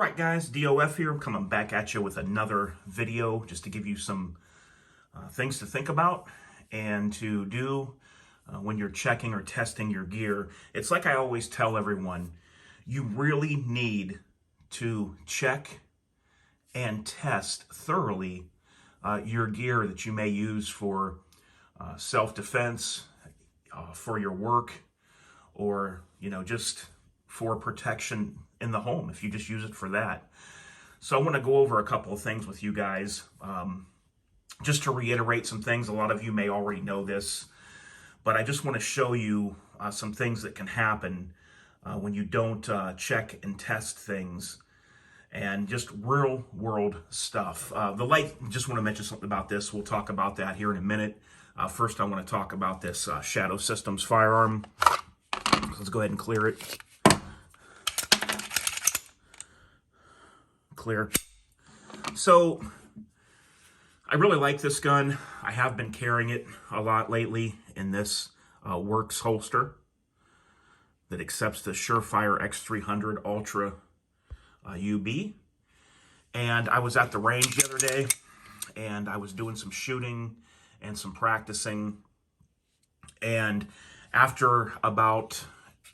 right, guys, DOF here. I'm coming back at you with another video just to give you some things to think about and to do when you're checking or testing your gear. It's like I always tell everyone, you really need to check and test thoroughly your gear that you may use for self-defense, for your work, or just for protection in the home if you just use it for that. So I want to go over a couple of things with you guys, just to reiterate some things. A lot of you may already know this, but I just want to show you some things that can happen when you don't check and test things, and just real world stuff. The light, just want to mention something about this. We'll talk about that here in a minute. First, I want to talk about this Shadow Systems firearm. Let's go ahead and clear it. Clear. So, I really like this gun. I have been carrying it a lot lately in this Works holster that accepts the Surefire X300 Ultra UB. And I was at the range the other day, and I was doing some shooting and some practicing. And after about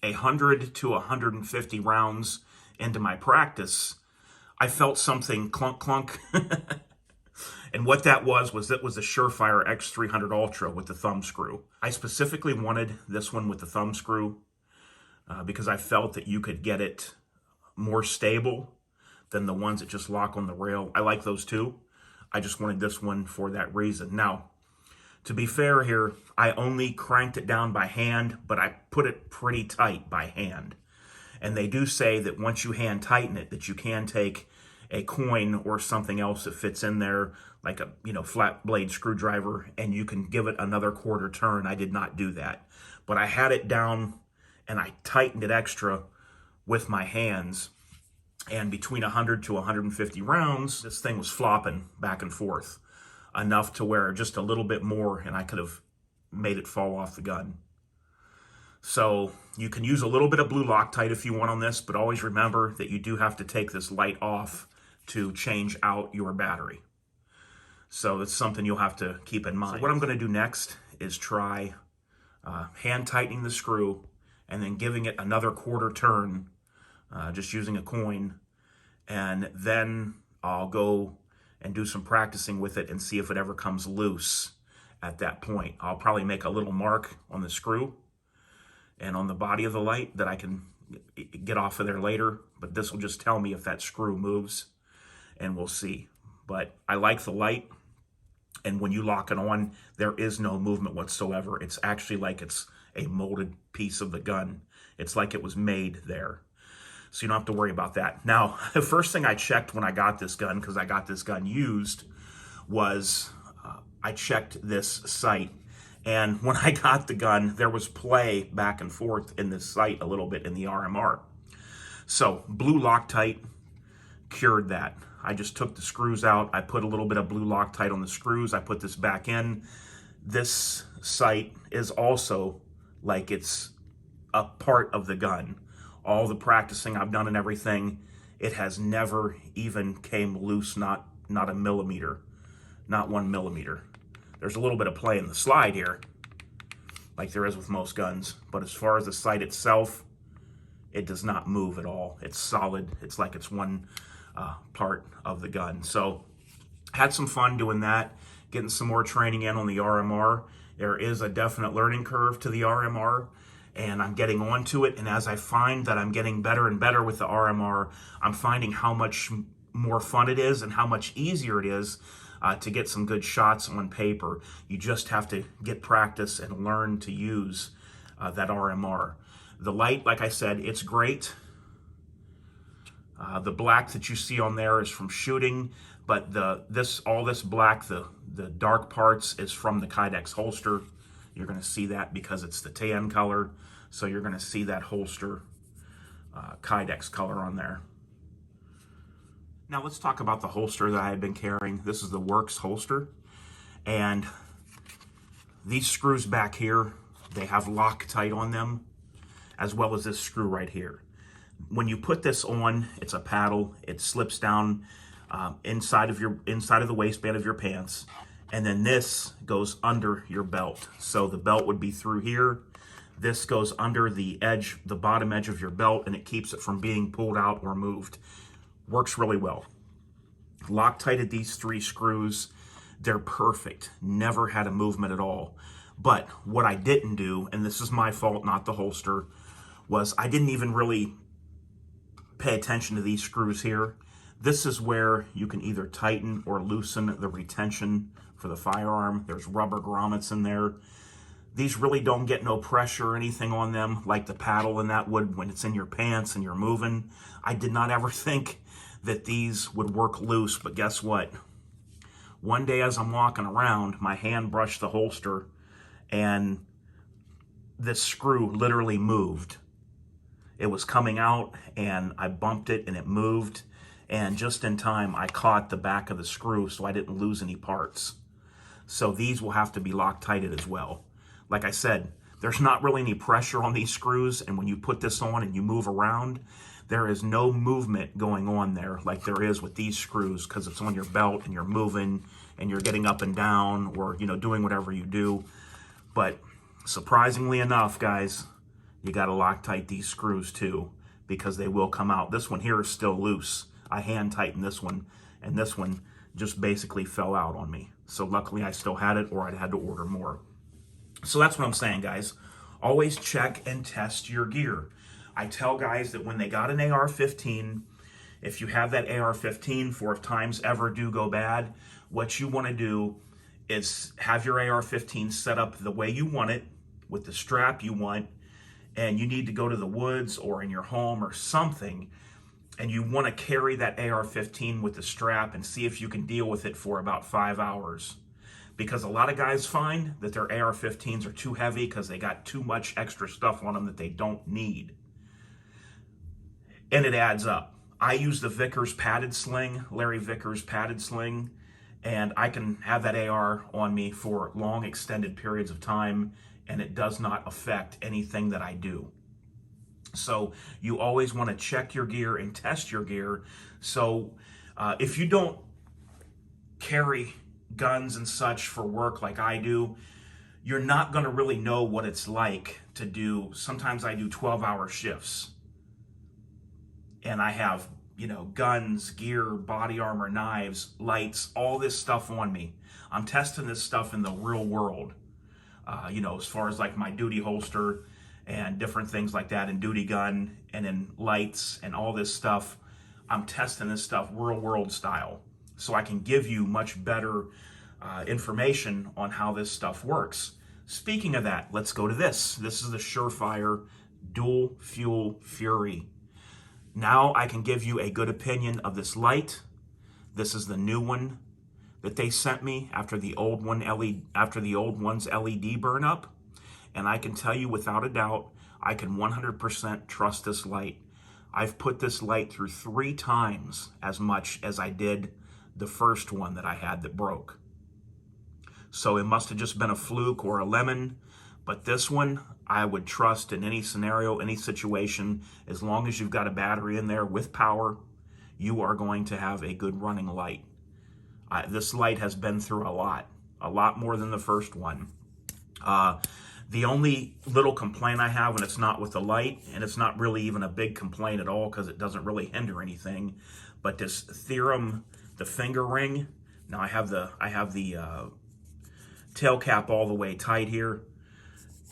100 to 150 rounds into my practice, I felt something clunk, clunk. And what that was the Surefire X300 Ultra with the thumb screw. I specifically wanted this one with the thumb screw because I felt that you could get it more stable than the ones that just lock on the rail. I like those too. I just wanted this one for that reason. Now, to be fair here, I only cranked it down by hand, but I put it pretty tight by hand. And they do say that once you hand tighten it, that you can take a coin or something else that fits in there, like a flat blade screwdriver, and you can give it another quarter turn. I did not do that, but I had it down and I tightened it extra with my hands. And between 100 to 150 rounds, this thing was flopping back and forth enough to where just a little bit more and I could have made it fall off the gun. So you can use a little bit of blue Loctite if you want on this, but always remember that you do have to take this light off to change out your battery. So it's something you'll have to keep in mind. So what I'm going to do next is try hand tightening the screw and then giving it another quarter turn, just using a coin, and then I'll go and do some practicing with it and see if it ever comes loose at that point. I'll probably make a little mark on the screw and on the body of the light that I can get off of there later, but this will just tell me if that screw moves, and we'll see. But I like the light, and when you lock it on, there is no movement whatsoever. It's actually like it's a molded piece of the gun. It's like it was made there. So you don't have to worry about that. Now, the first thing I checked when I got this gun, because I got this gun used, was I checked this sight. And when I got the gun, there was play back and forth in this sight a little bit in the RMR. So blue Loctite cured that. I just took the screws out. I put a little bit of blue Loctite on the screws. I put this back in. This sight is also like it's a part of the gun. All the practicing I've done and everything, it has never even came loose, not a millimeter, not 1 millimeter. There's a little bit of play in the slide here, like there is with most guns. But as far as the sight itself, it does not move at all. It's solid. It's like it's one part of the gun. So had some fun doing that, getting some more training in on the RMR. There is a definite learning curve to the RMR, and I'm getting onto it. And as I find that I'm getting better and better with the RMR, I'm finding how much more fun it is and how much easier it is to get some good shots on paper. You just have to get practice and learn to use that RMR. The light, like I said, it's great. The black that you see on there is from shooting, but all this black, the dark parts, is from the Kydex holster. You're going to see that because it's the tan color, so you're going to see that holster Kydex color on there. Now let's talk about the holster that I had been carrying. This is the Works holster, and these screws back here, they have Loctite on them, as well as this screw right here. When you put this on, it's a paddle. It slips down inside of the waistband of your pants, and then this goes under your belt. So the belt would be through here. This goes under the edge, the bottom edge of your belt, and it keeps it from being pulled out or moved. Works really well. Loctited these 3 screws. They're perfect. Never had a movement at all. But what I didn't do, and this is my fault, not the holster, was I didn't even really pay attention to these screws here. This is where you can either tighten or loosen the retention for the firearm. There's rubber grommets in there. These really don't get no pressure or anything on them like the paddle and that would when it's in your pants and you're moving. I did not ever think that these would work loose, but guess what? One day as I'm walking around, my hand brushed the holster and this screw literally moved. It was coming out and I bumped it and it moved, and just in time I caught the back of the screw so I didn't lose any parts. So these will have to be Loctited as well. Like I said, there's not really any pressure on these screws, and when you put this on and you move around, there is no movement going on there like there is with these screws, because it's on your belt and you're moving and you're getting up and down or, you know, doing whatever you do. But surprisingly enough, guys, you got to Loctite these screws too, because they will come out. This one here is still loose. I hand tightened this one, and this one just basically fell out on me. So luckily I still had it, or I'd had to order more. So that's what I'm saying, guys. Always check and test your gear. I tell guys that when they got an AR-15, if you have that AR-15 for if times ever do go bad, what you want to do is have your AR-15 set up the way you want it, with the strap you want, and you need to go to the woods or in your home or something, and you want to carry that AR-15 with the strap and see if you can deal with it for about 5 hours. Because a lot of guys find that their AR-15s are too heavy because they got too much extra stuff on them that they don't need. And it adds up. I use the Vickers padded sling, Larry Vickers padded sling, and I can have that AR on me for long extended periods of time, and it does not affect anything that I do. So you always want to check your gear and test your gear. So if you don't carry guns and such for work like I do, you're not going to really know what it's like to do. Sometimes I do 12-hour shifts, and I have, you know, guns, gear, body armor, knives, lights, all this stuff on me. I'm testing this stuff in the real world, you know, as far as like my duty holster and different things like that, and duty gun, and then lights and all this stuff. I'm testing this stuff real world style, so I can give you much better information on how this stuff works. Speaking of that, let's go to this. This is the Surefire Dual Fuel Fury. Now I can give you a good opinion of this light. This is the new one that they sent me after the old one's LED burn up. And I can tell you without a doubt, I can 100% trust this light. I've put this light through 3 times as much as I did the first one that I had that broke. So it must have just been a fluke or a lemon, but this one I would trust in any scenario, any situation. As long as you've got a battery in there with power, you are going to have a good running light. This light has been through a lot more than the first one. The only little complaint I have, and it's not with the light, and it's not really even a big complaint at all because it doesn't really hinder anything, but this Theorem, the finger ring. Now I have the tail cap all the way tight here,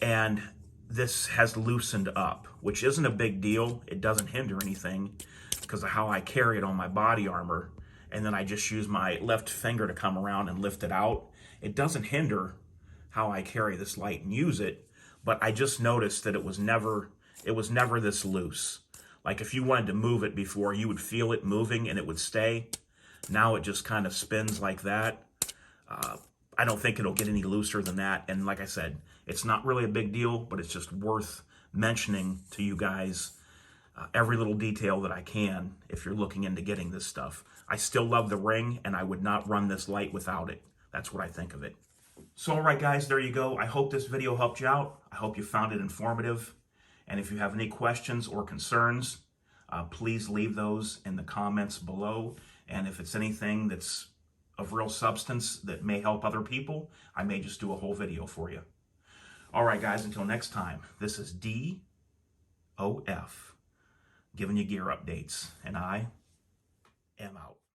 and this has loosened up, which isn't a big deal. It doesn't hinder anything because of how I carry it on my body armor, and then I just use my left finger to come around and lift it out. It doesn't hinder how I carry this light and use it, but I just noticed that it was never this loose. Like if you wanted to move it before, you would feel it moving and it would stay. Now it just kind of spins like that. I don't think it'll get any looser than that. And like I said, it's not really a big deal, but it's just worth mentioning to you guys every little detail that I can if you're looking into getting this stuff. I still love the ring, and I would not run this light without it. That's what I think of it. So all right, guys, there you go. I hope this video helped you out. I hope you found it informative. And if you have any questions or concerns, please leave those in the comments below. And if it's anything that's of real substance that may help other people, I may just do a whole video for you. All right, guys, until next time, this is DOF giving you gear updates, and I am out.